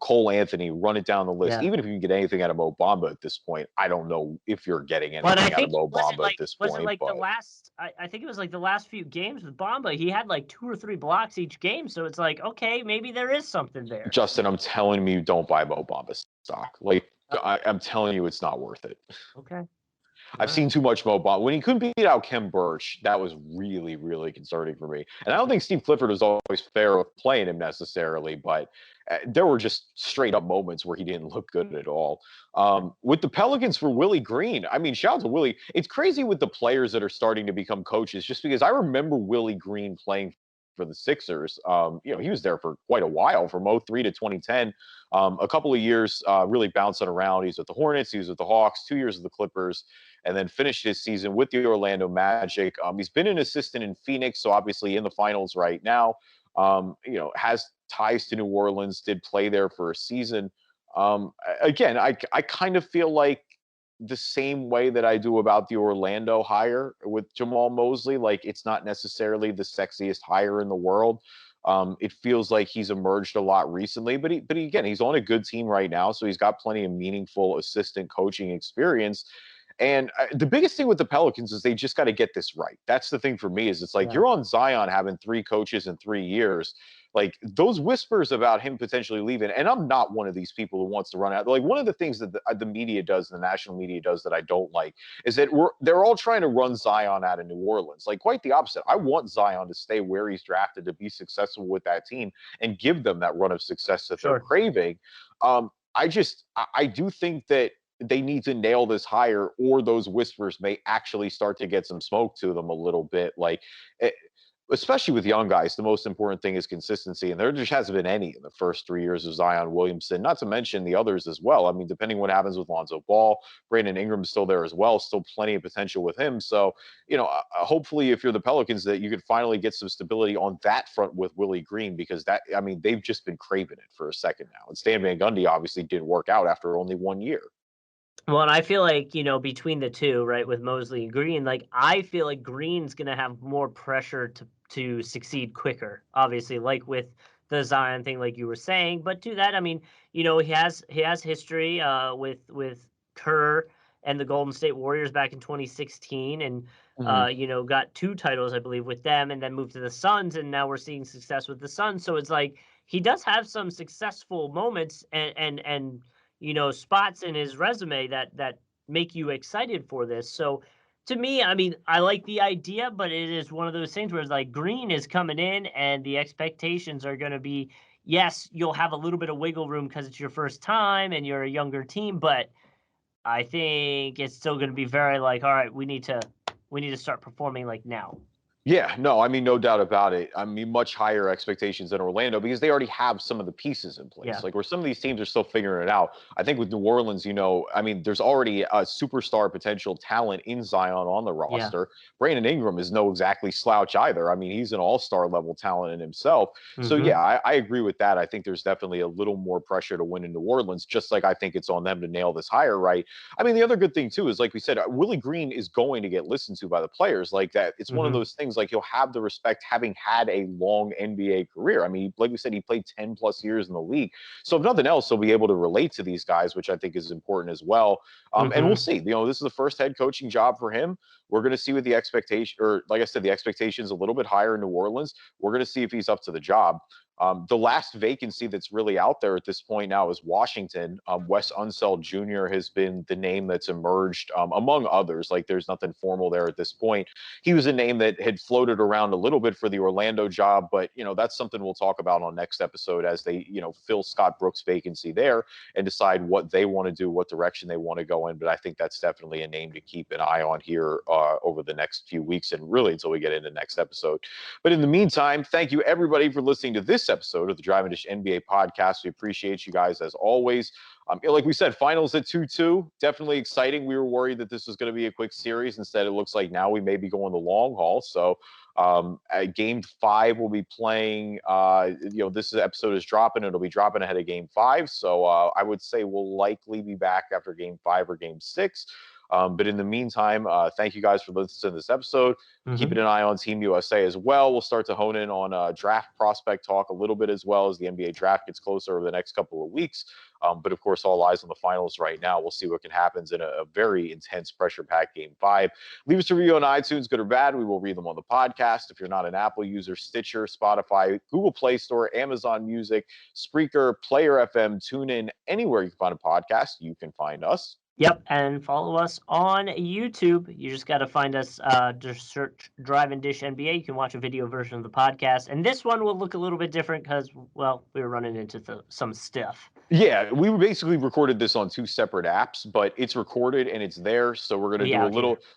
Cole Anthony, run it down the list. Even if you can get anything out of Mo Bamba at this point, I don't know if you're getting anything out of Mo Bamba at this point. Was it like the last, I think it was like the last few games with Bamba, he had like 2 or 3 blocks each game. So it's like, okay, maybe there is something there. Justin, I'm telling you, don't buy Mo Bamba stock. Like, I'm telling you, it's not worth it. Okay. I've seen too much Mo Bamba. When he couldn't beat out Kem Birch, that was really, really concerning for me. And I don't think Steve Clifford was always fair with playing him necessarily, but there were just straight up moments where he didn't look good at all. With the Pelicans for Willie Green, I mean, shout out to Willie. It's crazy with the players that are starting to become coaches, just because I remember Willie Green playing for the Sixers. He was there for quite a while, from 03 to 2010. A couple of years really bouncing around. He's with the Hornets, he was with the Hawks, 2 years with the Clippers, and then finished his season with the Orlando Magic. He's been an assistant in Phoenix, so obviously in the finals right now. Has ties to New Orleans, did play there for a season. Again, I kind of feel like the same way that I do about the Orlando hire with Jamal Mosley. Like, it's not necessarily the sexiest hire in the world. It feels like he's emerged a lot recently, but again, he's on a good team right now, so he's got plenty of meaningful assistant coaching experience. And the biggest thing with the Pelicans is they just got to get this right. That's the thing for me, is it's like, you're on Zion having 3 coaches in 3 years. Like, those whispers about him potentially leaving, and I'm not one of these people who wants to run out. Like, one of the things that the media does, the national media does, that I don't like, is that they're all trying to run Zion out of New Orleans. Like, quite the opposite. I want Zion to stay where he's drafted, to be successful with that team and give them that run of success that they're craving. I do think that they need to nail this hire, or those whispers may actually start to get some smoke to them a little bit. Like, especially with young guys, the most important thing is consistency, and there just hasn't been any in the first 3 years of Zion Williamson, not to mention the others as well. I mean, depending what happens with Lonzo Ball, Brandon Ingram's still there as well, still plenty of potential with him. So, hopefully if you're the Pelicans, that you could finally get some stability on that front with Willie Green, because they've just been craving it for a second now. And Stan Van Gundy obviously didn't work out after only 1 year. Well, and I feel like, between the two, right, with Mosley and Green, like, I feel like Green's going to have more pressure to succeed quicker, obviously, like with the Zion thing, like you were saying. But to that, I mean, he has history with Kerr and the Golden State Warriors back in 2016, and got 2 titles, I believe, with them, and then moved to the Suns, and now we're seeing success with the Suns. So it's like, he does have some successful moments and spots in his resume that make you excited for this. So to me, I mean, I like the idea, but it is one of those things where it's like, Green is coming in and the expectations are going to be, yes, you'll have a little bit of wiggle room because it's your first time and you're a younger team, but I think it's still going to be very like, all right, we need to start performing like now. Yeah, no, I mean, no doubt about it. I mean, much higher expectations than Orlando, because they already have some of the pieces in place. Yeah. Like, where some of these teams are still figuring it out. I think with New Orleans, there's already a superstar potential talent in Zion on the roster. Yeah. Brandon Ingram is no exactly slouch either. I mean, he's an all-star level talent in himself. Mm-hmm. So, yeah, I agree with that. I think there's definitely a little more pressure to win in New Orleans, just like I think it's on them to nail this hire right. I mean, the other good thing, too, is, like we said, Willie Green is going to get listened to by the players like that. It's one of those things, like, he'll have the respect having had a long NBA career. I mean, like we said, he played 10 plus years in the league. So if nothing else, he'll be able to relate to these guys, which I think is important as well. And we'll see, this is the first head coaching job for him. We're going to see what the expectation, or like I said, the expectation is a little bit higher in New Orleans. We're going to see if he's up to the job. The last vacancy that's really out there at this point now is Washington. Wes Unseld Jr. has been the name that's emerged, among others. Like, there's nothing formal there at this point. He was a name that had floated around a little bit for the Orlando job, but, that's something we'll talk about on next episode as they, fill Scott Brooks' vacancy there and decide what they want to do, what direction they want to go in. But I think that's definitely a name to keep an eye on here over the next few weeks, and really until we get into next episode. But in the meantime, thank you everybody for listening to this episode of the Drive and Dish NBA podcast. We appreciate you guys as always. Like we said, finals at 2-2, definitely exciting. We were worried that this was going to be a quick series. Instead, it looks like now we may be going the long haul. So Game 5 will be playing, this episode is dropping. It'll be dropping ahead of Game 5. So I would say we'll likely be back after Game 5 or Game 6. But in the meantime, thank you guys for listening to this episode. Keeping an eye on Team USA as well. We'll start to hone in on draft prospect talk a little bit as well as the NBA draft gets closer over the next couple of weeks. But of course, all eyes on the finals right now. We'll see what can happen in a very intense, pressure-packed Game 5. Leave us a review on iTunes, good or bad. We will read them on the podcast. If you're not an Apple user, Stitcher, Spotify, Google Play Store, Amazon Music, Spreaker, Player FM, TuneIn, anywhere you can find a podcast, you can find us. Yep, and follow us on YouTube. You just got to find us, just search Drive and Dish NBA. You can watch a video version of the podcast. And this one will look a little bit different because, well, we were running into some stuff. Yeah, we basically recorded this on 2 separate apps, but it's recorded and it's there. So we're going to do a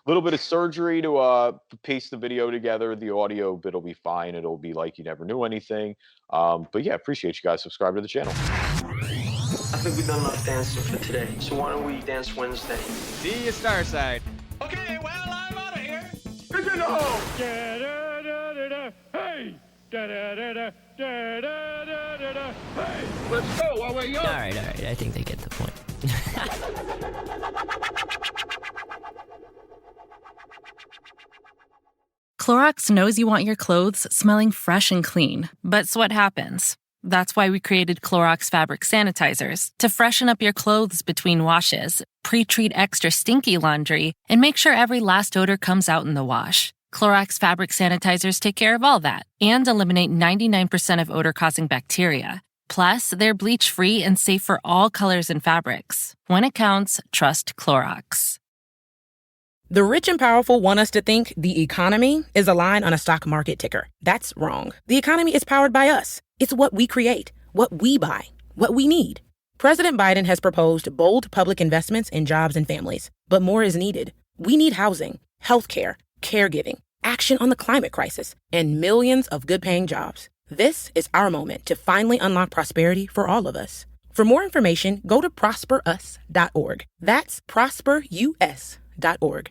little bit of surgery to paste the video together. The audio bit will be fine. It'll be like you never knew anything. But yeah, appreciate you guys. Subscribe to the channel. I think we've done enough dancing for today. So why don't we dance Wednesday? See you, Starside. Okay, well, I'm out of here. It's in the hole. Hey! Hey! Let's go while we're young. All right. I think they get the point. Clorox knows you want your clothes smelling fresh and clean. But so what happens? That's why we created Clorox fabric sanitizers to freshen up your clothes between washes, pre-treat extra stinky laundry, and make sure every last odor comes out in the wash. Clorox fabric sanitizers take care of all that and eliminate 99% of odor-causing bacteria. Plus, they're bleach-free and safe for all colors and fabrics. When it counts, trust Clorox. The rich and powerful want us to think the economy is a line on a stock market ticker. That's wrong. The economy is powered by us. It's what we create, what we buy, what we need. President Biden has proposed bold public investments in jobs and families, but more is needed. We need housing, healthcare, caregiving, action on the climate crisis, and millions of good-paying jobs. This is our moment to finally unlock prosperity for all of us. For more information, go to prosperus.org. That's prosperus.org.